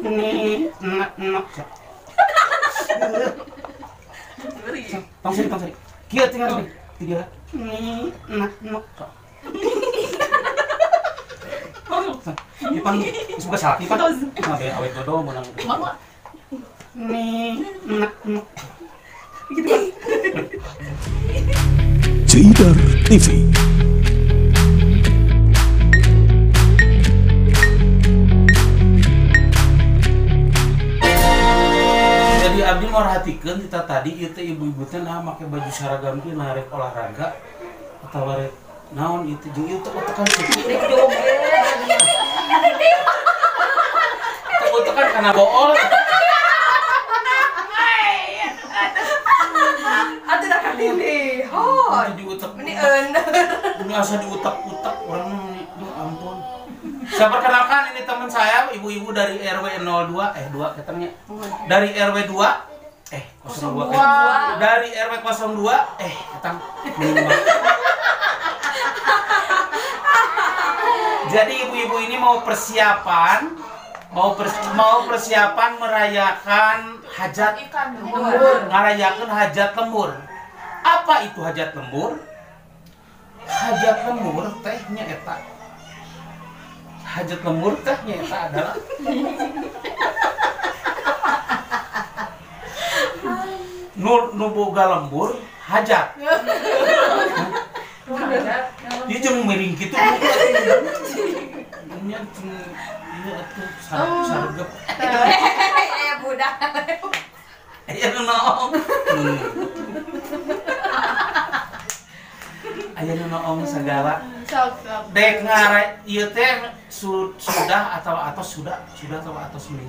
Nih, nak. Tong seri. Kieu tinggal nih. Tiga. Nih, nak. Ipan suka sapi Pak. Ngabe awet dodo menang. Nih, nak. Gitu Pak. Cedar TV. Jadi abdi merhatikeun kita tadi ieu teh ibu-ibu teh nah make baju seragam teh nah rek olahraga atawa rek naon itu jeung ieu teh otokan suci. Otokan kana bool. Atuh dah katili. Hoi. Diutek. Meni euneur. Ini asa diutak-utak orang ini. Duh ampun. Saya perkenalkan ini teman saya, ibu-ibu dari RW 2 katanya. Dari RW 2 02 dari RW 02 katang. Jadi ibu-ibu ini mau persiapan merayakan hajat ngarayakeun hajat lembur. Apa itu hajat lembur? Hajat lembur tehnya eta. Hajat lembur tehnya eta adalah nu boga lembur hajat. Dia jeung miring kitu. Nya ieu atuh saregep. Aya budak. Aya nu noong. Aya nu noong sagala. Dek ngare ieu teh sudah atau atos minggu.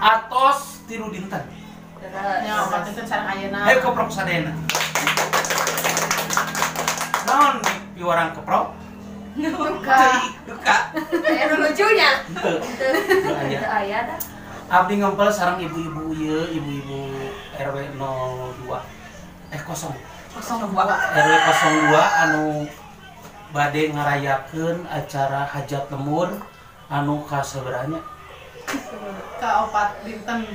Atos tilu dinten. Nya opat dinten sareng ayeuna. Hayu keprok sadena. Naon piwarang keprok? Duka. Aya nu lucunya. Teu aya dah. Abdi ngempel sareng ibu-ibu ieu, ibu-ibu RW 02. 02. RW 02 anu bade ngarayakeun acara hajat lembur anu kaseberanya? Ka opat dinten.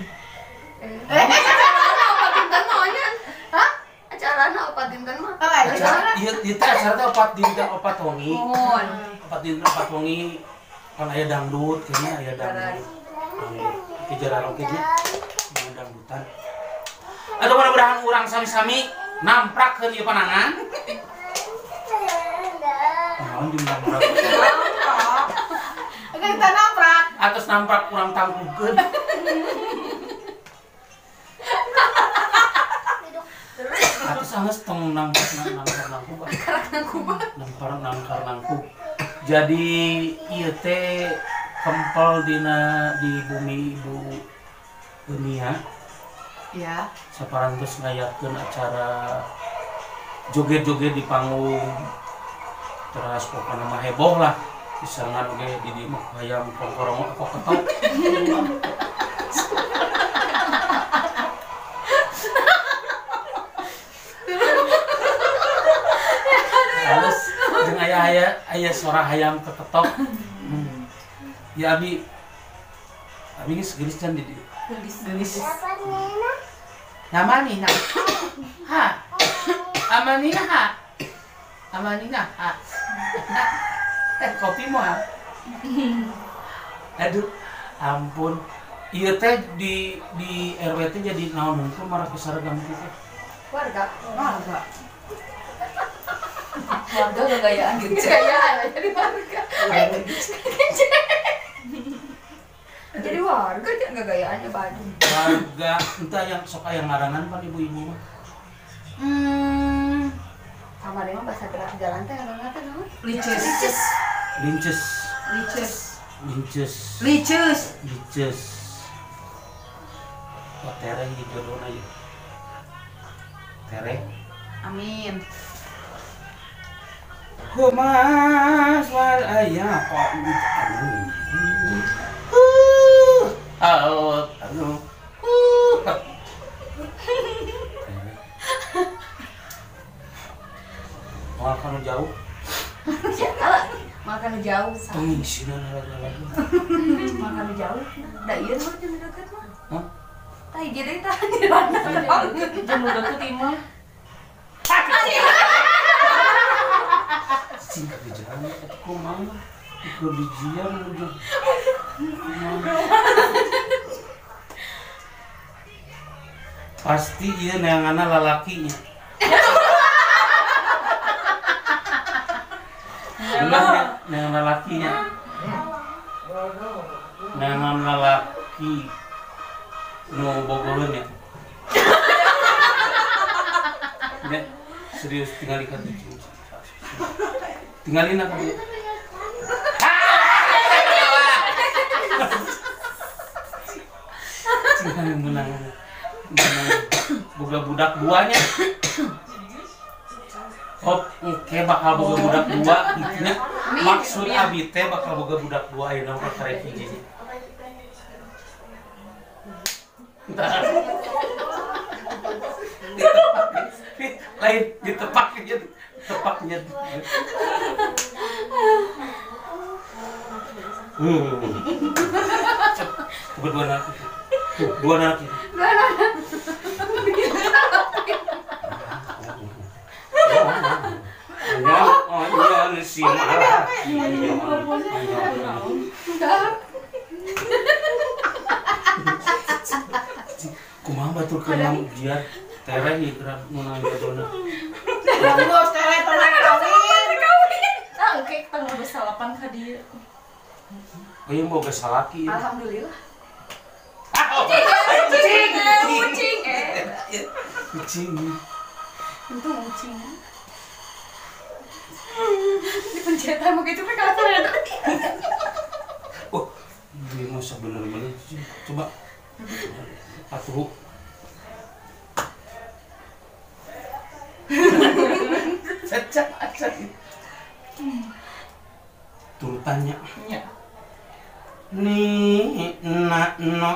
Acarana opat dinten maunya. Hah? Acarana opat dinten mah. Ieu teh acara teh opat dinten opat wengi. Mohon. Opat dinten opat wengi kan aya dangdut, kayaknya aya dangdut. Kejaran oke ge. Dangdutan. Aduh mudah-mudahan urang sami-sami namprak ke ieu panangan. Naon di namprak? Kita namprak. Atos namprak urang tangkukeun. Atos anggeus tong nangkar. Jadi ieu teh kempel dina di bumi ibu dunia. Ya. Saparantos ngayakeun acara joget-joget di panggung. Terus pokoknya mah heboh lah. Pisangan oge di dieu mah hayang kongkorong apa ketok. Halus jeung aya suara hayam keketok. Ya abi geus geulis can di dieu. Geulis. Namanina. Ha. Amanina ha. Kopi mah. Aduh, ampun. Ieu teh di RW teh jadi naon hungkul marah saragam kitu. Warga. Warga gagayaan gitu. Gagayaan jadi warga. Jadi warga jangan gagayaannya baju. Warga entah yang sok aya ngarangan pan ibu-ibu mah. Kamari mah bahasa gerak jalan teh ngaranna teh naon? Linces. Oh, tere jodohna ieu. Tere. Amin. Kumas war aya kok anu. Makan jauh. Makan jauh. Pengisian lagi. Makan jauh nah. Da ieu mah jeung deket mah. Hah? Tah hiji deui tah di randa. Jeung deket imah. Singkat di jalan aku mau ikut dijian udah. Pasti ieu neanganna lalakinya. Bener neangan lalakinya. Neangan lalaki nu bogoheun ya. Ya, serius tinggal ikat itu. Tinggalin apa dia? Tinggalin menang. Boga budak duanya. Oh, oke bakal boga budak dua gitu. Maksud abi teh bakal boga budak dua ayeuna mah karek hiji. Lain ditepaknya tepaknya. Dua anak. Dua anak. Ya, si marah. Kumaha batur kenang dia tereh gerak menang jadona. Terus tele tenang kawin. Ah, oke, kita ngurus salapan ka dieu. Euy boga salaki. Alhamdulillah. Kucing. Itu kucing. Dipencet sama gitu kan kalau Oh, dia masa bener-bener sih. Coba atuh. Cecak acak. Turutannya. nya. Ni na no.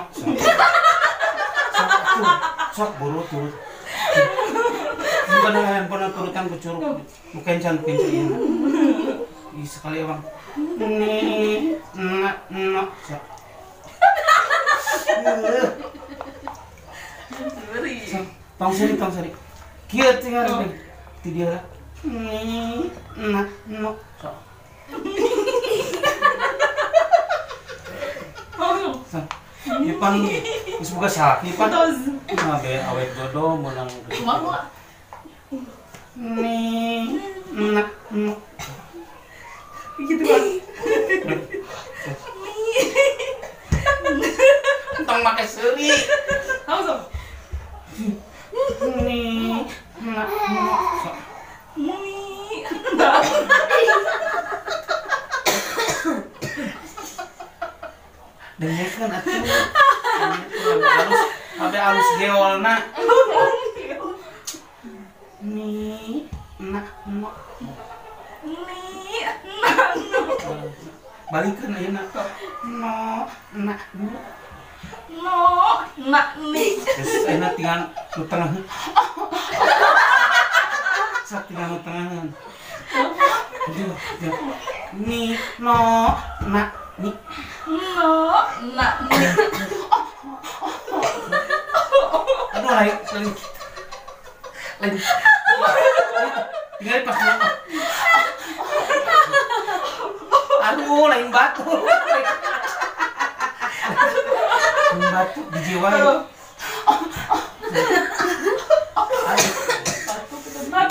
Sok buru turut. Bukan dengan handphone turutan kucuruk. Bukan cantik ini. Sekali abang. Ni na no. Sok. Tong seri. Kieu tinggal ini. Ti dia. Ni na no. Sok. Ipan geus boga salak Ipan. Ngabe awet jodoh meunang. Kumaha? Ni na no. Gitu kan. Tong make seuri. Langsung. Ni na no. Sok. Dengekeun atuh. Halus geolna. Ni na no. Balikeun ayeuna. No na no. No, nak nih. Terus ayeuna tinggal nu tengah. Sak tinggal nu tengah. Ni no na ni. No, nak nih. Aduh lain. Tinggal pas dulu. Aduh lain batu. Lain batu di jiwa. Batu ketempat.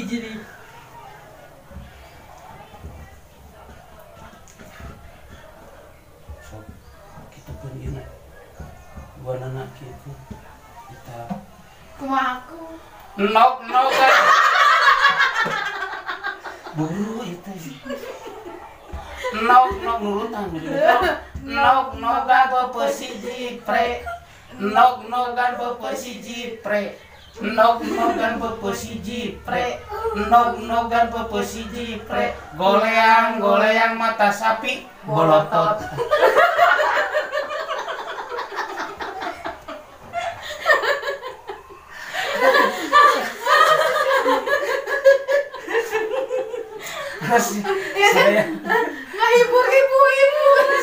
Jadi. So, kita pun ini buat anak kita Kumaha aku? nok kan buru itu nok nurutan nok kan pepesi jipre nok kan pepesi jipre nok kan pepesi jipre nok kan pepesi jipre goleang mata sapi bolotot. Sadaya. Ngahibur ibu.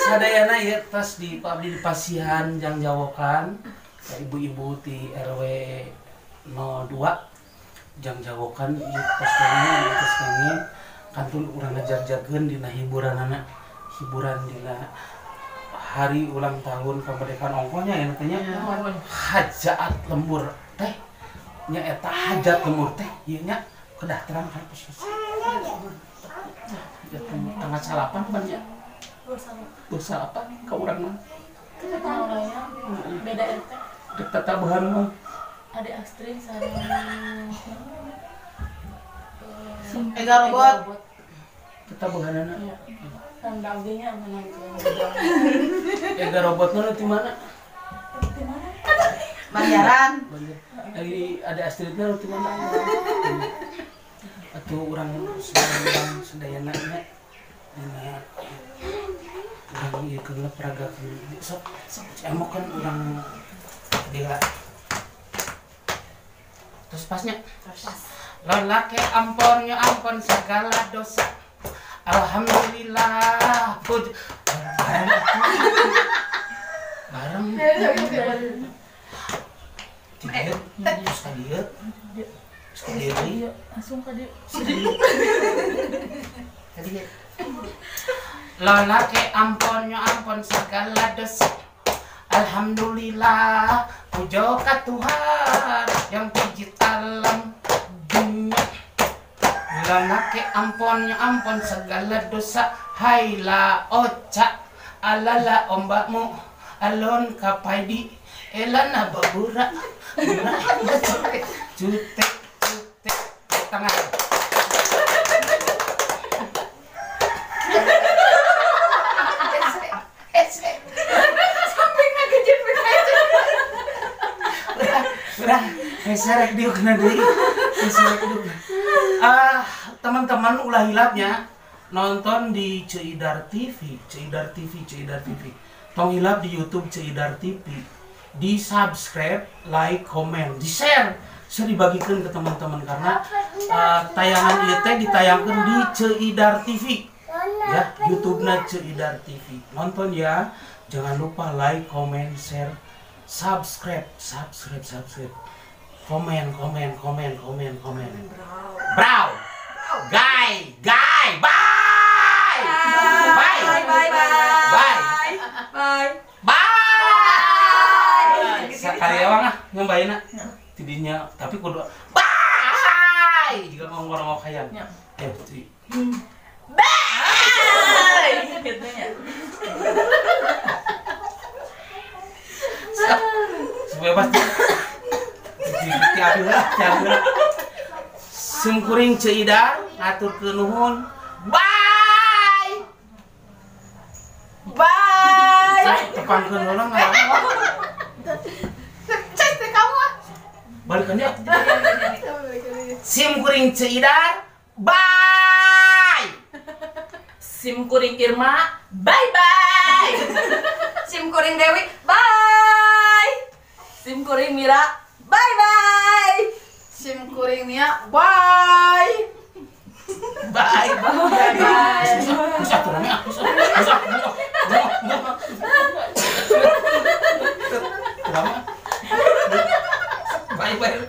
Sadayana ya tas di abdi di pasihan jang jawokan ka ibu-ibu ti RW 02 jang jawokan ieu tos kami kantun urang ngajar-jarkeun dina hiburan dina hari ulang tahun kemerdekaan ongkonya ya tanya hajat lembur teh nya eta hajat lembur teh ieu nya kedah terang kan posisi tanggal salapan pan nya dosa apa ka urang mah Beda RT. dek tatabahan mah Ada Astrid sareng Ega robot. tatabahanana Iya. Tanda abdinya mana itu? ega robotna nu ti mana Di mana? Banjaran. lagi ada Astridna nu ti mana atuh urang sedayana nya dina urang ieu keun peragakeun sok emokan urang dia terus pasnya lelaki amponnya ampon segala dosa alhamdulillah bareng tidur sekali Langsung ke dia. lelaki amponnya ampon segala dosa alhamdulillah puja ka Tuhan yang pijit alam dunia lelaki amponnya ampon segala dosa haila oca alala ombakmu alon kapaidi elana babura jutek tangan serek dia kena deui. Teman-teman ulah hilapnya nonton di Ceidar TV. Tong hilap di YouTube Ceidar TV. Di subscribe, like, komen, di share. Bisa dibagikan ke teman-teman karena tayangan ieu teh ditayangkeun di Ceidar TV. Ya, YouTube-na Ceidar TV. Nonton ya. Jangan lupa like, komen, share, subscribe. Komen. Brow. Guy. Bye. Sekali ewang nyambaina. Tidinya tapi kudu bye. Jika ngomong hayang. Ti. Bye. Gitu-nya. Supaya pasti tiap sungkuring Ceidar ngaturkeun nuhun. Bye. Tepangkeun urang Cek teh kamu ah. balikan ya. Sim kuring Ceidar. Bye. Sim kuring Irma, bye. Sim kuring Dewi. Bye. Sim kuring Mira, bye. Sim kuring Nia. Bye. Bisa turunnya aku. Bye.